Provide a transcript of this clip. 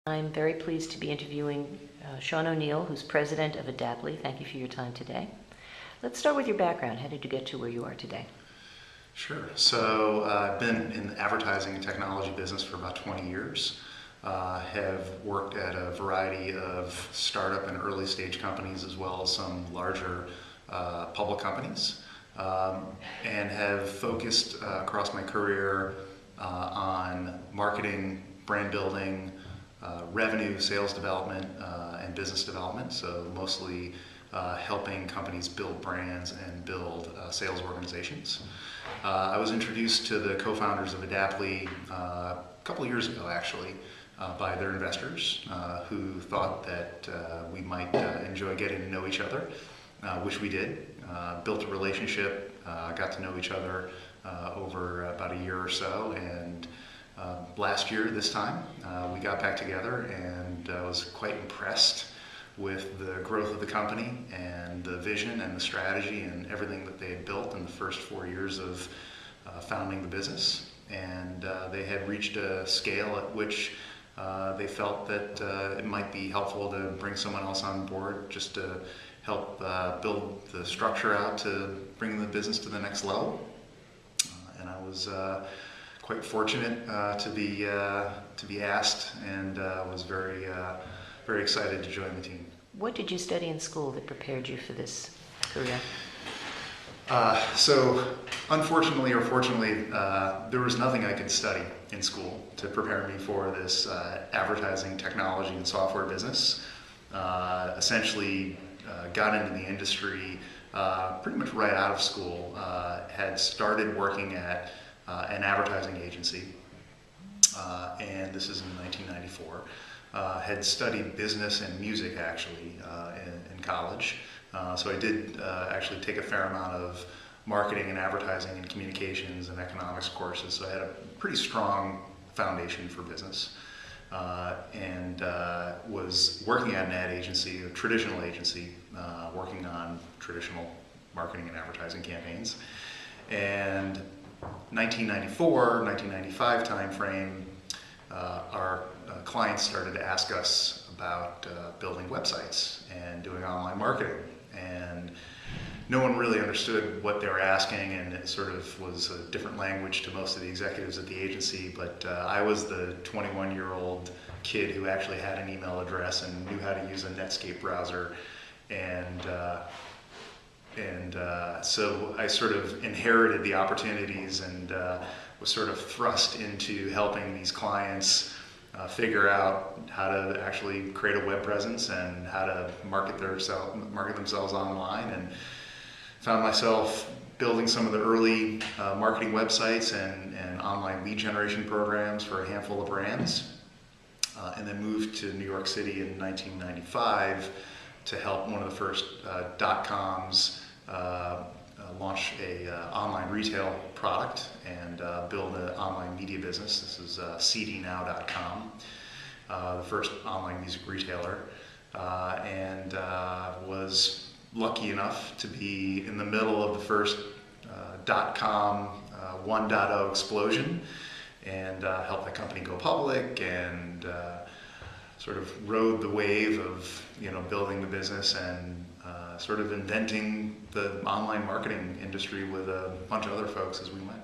I'm very pleased to be interviewing Sean O'Neill, who's president of Adaptly. Thank you for your time today. Let's start with your background. How did you get to where you are today? Sure. So I've been in the advertising and technology business for about 20 years. Have worked at a variety of startup and early stage companies as well as some larger public companies, and have focused across my career on marketing, brand building, revenue, sales development, and business development. So mostly helping companies build brands and build sales organizations. I was introduced to the co-founders of Adaptly a couple of years ago, actually, by their investors who thought that we might enjoy getting to know each other, which we did. Built a relationship, got to know each other over about a year or so, and last year, this time, we got back together, and I was quite impressed with the growth of the company and the vision and the strategy and everything that they had built in the first 4 years of founding the business. And they had reached a scale at which they felt that it might be helpful to bring someone else on board just to help build the structure out to bring the business to the next level. And I was quite fortunate to be asked, and was very excited to join the team. What did you study in school that prepared you for this career? So, unfortunately or fortunately, there was nothing I could study in school to prepare me for this advertising, technology, and software business. Essentially, got into the industry pretty much right out of school. Had started working at an advertising agency, and this is in 1994. Had studied business and music actually in college, so I did actually take a fair amount of marketing and advertising and communications and economics courses, so I had a pretty strong foundation for business, and was working at an ad agency, a traditional agency, working on traditional marketing and advertising campaigns. And 1994, 1995 timeframe, our clients started to ask us about building websites and doing online marketing. And no one really understood what they were asking, and it sort of was a different language to most of the executives at the agency. But I was the 21-year-old kid who actually had an email address and knew how to use a Netscape browser. And so I sort of inherited the opportunities and was sort of thrust into helping these clients figure out how to actually create a web presence and how to market themselves online, and found myself building some of the early marketing websites and online lead generation programs for a handful of brands, and then moved to New York City in 1995 to help one of the first dot-coms launch a online retail product and build an online media business. This is cdnow.com, the first online music retailer, and was lucky enough to be in the middle of the first dot-com 1.0 explosion, and help the company go public, and sort of rode the wave of building the business and sort of inventing the online marketing industry with a bunch of other folks as we went.